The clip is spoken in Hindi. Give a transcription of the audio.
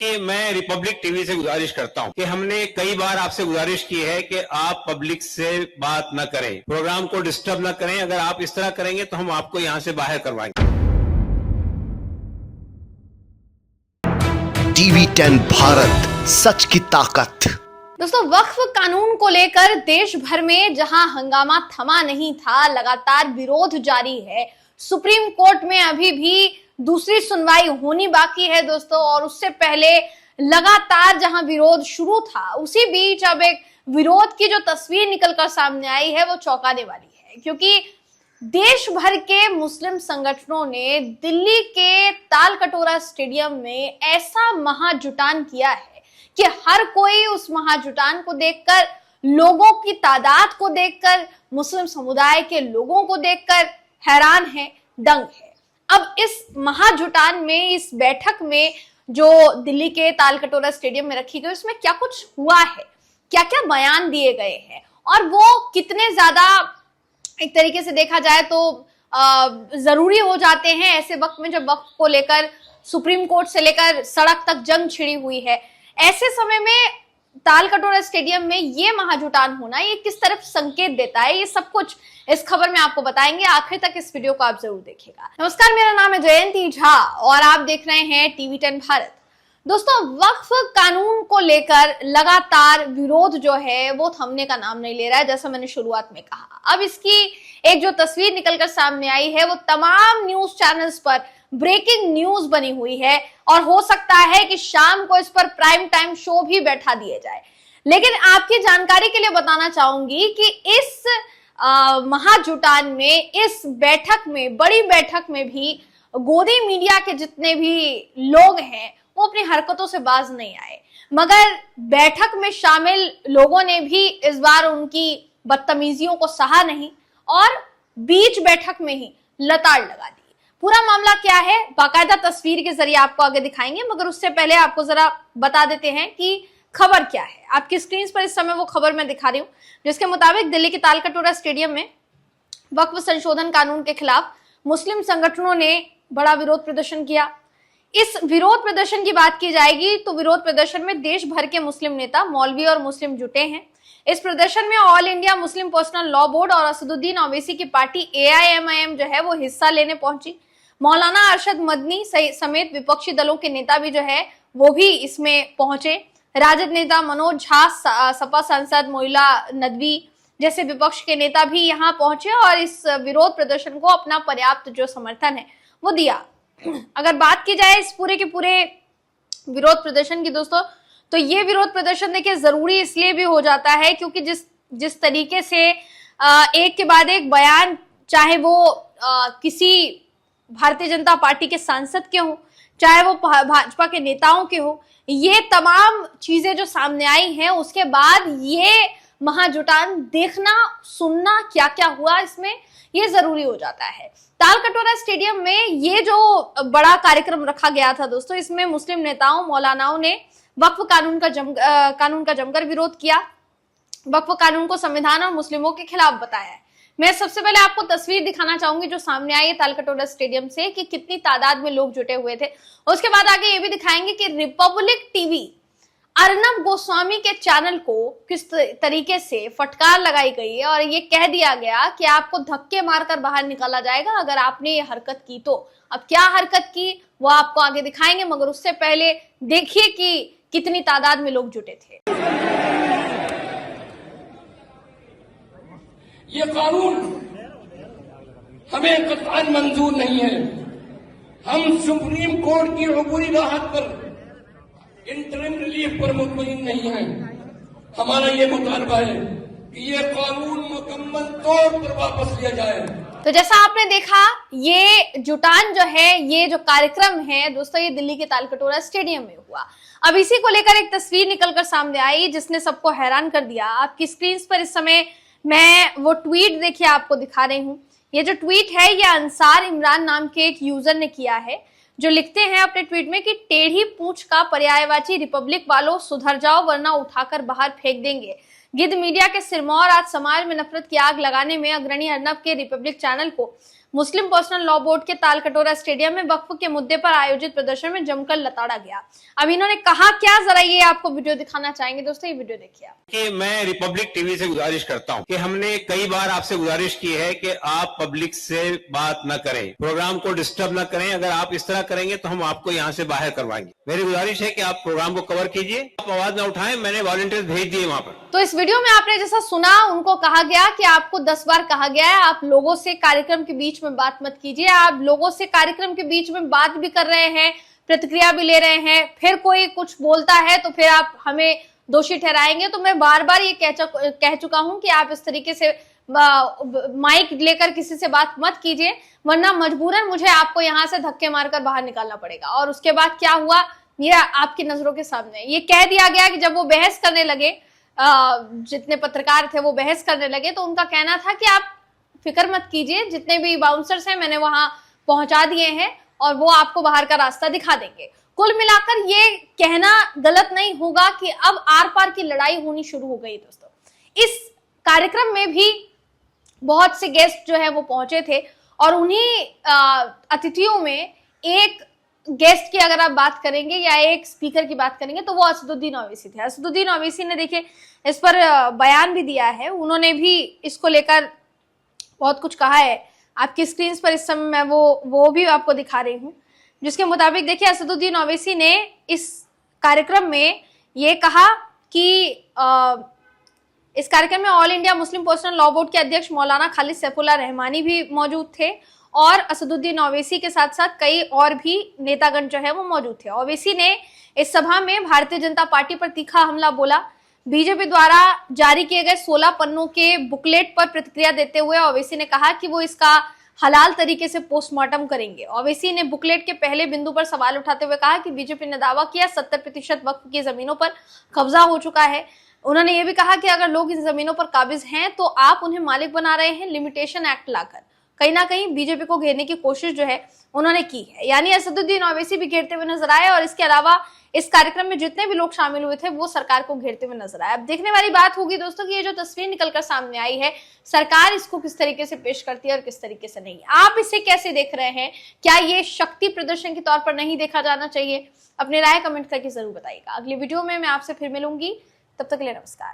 कि मैं रिपब्लिक टीवी से गुजारिश करता हूं कि हमने कई बार आपसे गुजारिश की है कि आप पब्लिक से बात न करें, प्रोग्राम को डिस्टर्ब न करें। अगर आप इस तरह करेंगे तो हम आपको यहां से बाहर करवाएंगे। टीवी 10 भारत, सच की ताकत। दोस्तों, वक्फ कानून को लेकर देश भर में जहां हंगामा थमा नहीं था, लगातार विरोध जारी है। सुप्रीम कोर्ट में अभी भी दूसरी सुनवाई होनी बाकी है दोस्तों, और उससे पहले लगातार जहां विरोध शुरू था, उसी बीच अब एक विरोध की जो तस्वीर निकलकर सामने आई है वो चौंकाने वाली है, क्योंकि देश भर के मुस्लिम संगठनों ने दिल्ली के तालकटोरा स्टेडियम में ऐसा महाजुटान किया है कि हर कोई उस महाजुटान को देखकर, लोगों की तादाद को देखकर, मुस्लिम समुदाय के लोगों को देखकर हैरान है, दंग है। अब इस महाजुटान में, इस बैठक में जो दिल्ली के तालकटोरा स्टेडियम में रखी गई, उसमें क्या कुछ हुआ है, क्या क्या बयान दिए गए हैं, और वो कितने ज्यादा एक तरीके से देखा जाए तो जरूरी हो जाते हैं ऐसे वक्त में जब वक्त को लेकर सुप्रीम कोर्ट से लेकर सड़क तक जंग छिड़ी हुई है। ऐसे समय में तालकटोरा स्टेडियम में ये महाजुटान होना, ये किस तरफ संकेत देता है, ये सब कुछ इस खबर में आपको बताएंगे। आखिर तक इस वीडियो को आप जरूर देखिएगा। नमस्कार, मेरा नाम है जयंती झा और आप देख रहे हैं टीवी 10 भारत। दोस्तों, वक्फ कानून को लेकर लगातार विरोध जो है वो थमने का नाम नहीं ले रहा है, जैसा मैंने शुरुआत में कहा। अब इसकी एक जो तस्वीर निकलकर सामने आई है वो तमाम न्यूज चैनल्स पर ब्रेकिंग न्यूज बनी हुई है, और हो सकता है कि शाम को इस पर प्राइम टाइम शो भी बैठा दिए जाए। लेकिन आपकी जानकारी के लिए बताना चाहूंगी कि इस महाजुटान में, इस बैठक में, बड़ी बैठक में भी गोदी मीडिया के जितने भी लोग हैं वो अपनी हरकतों से बाज नहीं आए, मगर बैठक में शामिल लोगों ने भी इस बार उनकी बदतमीजियों को सहा नहीं और बीच बैठक में ही लताड़ लगा दी। पूरा मामला क्या है, बाकायदा तस्वीर के जरिए आपको आगे दिखाएंगे, मगर उससे पहले आपको जरा बता देते हैं कि खबर क्या है। आपकी स्क्रीन पर इस समय वो खबर मैं दिखा रही हूँ, जिसके मुताबिक दिल्ली के तालकटोरा स्टेडियम में वक्फ संशोधन कानून के खिलाफ मुस्लिम संगठनों ने बड़ा विरोध प्रदर्शन किया। इस विरोध प्रदर्शन की बात की जाएगी तो विरोध प्रदर्शन में देश भर के मुस्लिम नेता, मौलवी और मुस्लिम जुटे हैं। इस प्रदर्शन में all India Muslim personal law board और असदुद्दीन ओवैसी की पार्टी AIMIM जो है वो हिस्सा लेने पहुंची। मौलाना अरशद मदनी समेत विपक्षी दलों के नेता भी जो है वो भी इसमें पहुंचे। राजद नेता मनोज झा, सपा सांसद मोइला नदवी जैसे विपक्ष के नेता भी यहाँ पहुंचे और इस विरोध प्रदर्शन को अपना पर्याप्त जो समर्थन है वो दिया। अगर बात की जाए इस पूरे के पूरे विरोध प्रदर्शन की दोस्तों, तो ये विरोध प्रदर्शन देखिए जरूरी इसलिए भी हो जाता है क्योंकि जिस तरीके से एक के बाद एक बयान, चाहे वो किसी भारतीय जनता पार्टी के सांसद के हो, चाहे वो भाजपा के नेताओं के हो, ये तमाम चीजें जो सामने आई हैं, उसके बाद ये महाजुटान देखना, सुनना क्या क्या हुआ इसमें, ये जरूरी हो जाता है। तालकटोरा स्टेडियम में ये जो बड़ा कार्यक्रम रखा गया था दोस्तों, इसमें मुस्लिम नेताओं, मौलानाओं ने वक्फ कानून का जमकर विरोध किया। वक्फ कानून को संविधान और मुस्लिमों के खिलाफ बताया है। मैं सबसे पहले आपको तस्वीर दिखाना चाहूंगी जो सामने आई है तालकटोरा स्टेडियम से, कि कितनी तादाद में लोग जुटे हुए थे। उसके बाद आगे ये भी दिखाएंगे कि रिपब्लिक टीवी, अर्नब गोस्वामी के चैनल को किस तरीके से फटकार लगाई गई है और ये कह दिया गया कि आपको धक्के मारकर बाहर निकाला जाएगा अगर आपने ये हरकत की तो। अब क्या हरकत की वो आपको आगे दिखाएंगे, मगर उससे पहले देखिए कि कितनी तादाद में लोग जुटे थे। ये कानून हमें कतई मंजूर नहीं है। हम सुप्रीम कोर्ट की अबूरी राहत पर, इंटरिम रिलीफ पर मुतमईन नहीं है। हमारा ये मुतालबा है कि ये कानून मुकम्मल तौर पर वापस लिया जाए। तो जैसा आपने देखा, ये जुटान जो है, ये जो कार्यक्रम है दोस्तों, ये दिल्ली के तालकटोरा स्टेडियम में हुआ। अब इसी को लेकर एक तस्वीर निकलकर सामने आई जिसने सबको हैरान कर दिया। आपकी स्क्रीन पर इस समय मैं वो ट्वीट देखिए आपको दिखा रही हूँ। ये जो ट्वीट है ये अंसार इमरान नाम के एक यूजर ने किया है, जो लिखते हैं अपने ट्वीट में कि टेढ़ी पूंछ का पर्यायवाची रिपब्लिक वालों सुधर जाओ वरना उठाकर बाहर फेंक देंगे। गिद्ध मीडिया के सिरमौर आज समाज में नफरत की आग लगाने में अग्रणी अर्नब के रिपब्लिक चैनल को मुस्लिम पर्सनल लॉ बोर्ड के तालकटोरा स्टेडियम में वक्फ के मुद्दे पर आयोजित प्रदर्शन में जमकर लताड़ा गया। अब इन्होंने कहा क्या, जरा ये आपको वीडियो दिखाना चाहेंगे दोस्तों, ये वीडियो देखिए। कि मैं रिपब्लिक टीवी से गुजारिश करता हूं कि हमने कई बार आपसे गुजारिश की है कि आप पब्लिक से बात न करें, प्रोग्राम को डिस्टर्ब न करें। अगर आप इस तरह करेंगे तो हम आपको यहां से बाहर करवाएंगे। मेरी गुजारिश है कि आप प्रोग्राम को कवर कीजिए, आप आवाज न उठाएं। मैंने वॉलंटियर भेज दिए वहां पर। तो इस वीडियो में आपने जैसा सुना, उनको कहा गया कि आपको 10 बार कहा गया है आप लोगों से कार्यक्रम के बीच में बात मत कीजिए। आप लोगों से कार्यक्रम के बीच में बात भी कर रहे हैं, प्रतिक्रिया भी ले रहे हैं, फिर कोई कुछ बोलता है तो फिर आप हमें दोषी ठहराएंगे। तो मैं बार बार ये कह चुका हूं कि आप इस तरीके से माइक लेकर किसी से बात मत कीजिए, वरना मजबूरन मुझे आपको यहां से धक्के मारकर बाहर निकालना पड़ेगा। और उसके बाद क्या हुआ, ये आपकी नजरों के सामने ये कह दिया गया कि जब वो बहस करने लगे, जितने पत्रकार थे वो बहस करने लगे, तो उनका कहना था कि आप फिक्र मत कीजिए, जितने भी बाउंसर्स हैं मैंने वहां पहुंचा दिए हैं और वो आपको बाहर का रास्ता दिखा देंगे। कुल मिलाकर ये कहना गलत नहीं होगा कि अब आर पार की लड़ाई होनी शुरू हो गई। दोस्तों, इस कार्यक्रम में भी बहुत से गेस्ट जो है वो पहुंचे थे और उन्हीं अतिथियों में एक गेस्ट की अगर आप बात करेंगे या एक स्पीकर की बात करेंगे तो वो असदुद्दीन ओवैसी थे। असदुद्दीन ओवैसी ने देखिए इस पर बयान भी दिया है, उन्होंने भी इसको लेकर बहुत कुछ कहा है। आपकी स्क्रीन पर इस समय मैं वो भी आपको दिखा रही हूँ, जिसके मुताबिक देखिए असदुद्दीन ओवैसी ने इस कार्यक्रम में ये कहा कि इस कार्यक्रम में all India Muslim personal law board के अध्यक्ष मौलाना खालिद सैफुल्लाह रहमानी भी मौजूद थे और असदुद्दीन ओवैसी के साथ साथ कई और भी नेतागण जो है वो मौजूद थे। ओवैसी ने इस सभा में भारतीय जनता पार्टी पर तीखा हमला बोला। बीजेपी द्वारा जारी किए गए 16 पन्नों के बुकलेट पर प्रतिक्रिया देते हुए ओवैसी ने कहा कि वो इसका हलाल तरीके से पोस्टमार्टम करेंगे। ओवैसी ने बुकलेट के पहले बिंदु पर सवाल उठाते हुए कहा कि बीजेपी ने दावा किया 70% वक्फ की जमीनों पर कब्जा हो चुका है। उन्होंने ये भी कहा कि अगर लोग इन जमीनों पर काबिज हैं तो आप उन्हें मालिक बना रहे हैं लिमिटेशन एक्ट लाकर। कहीं ना कहीं बीजेपी को घेरने की कोशिश जो है उन्होंने की है, यानी असदुद्दीन ओवैसी भी घेरते हुए नजर आए और इसके अलावा इस कार्यक्रम में जितने भी लोग शामिल हुए थे वो सरकार को घेरते हुए नजर आए। अब देखने वाली बात होगी दोस्तों कि ये जो तस्वीर निकलकर सामने आई है, सरकार इसको किस तरीके से पेश करती है और किस तरीके से नहीं। आप इसे कैसे देख रहे हैं? क्या ये शक्ति प्रदर्शन के तौर पर नहीं देखा जाना चाहिए? अपनी राय कमेंट करके जरूर बताइएगा। अगली वीडियो में मैं आपसे फिर मिलूंगी, तब तक के लिए नमस्कार।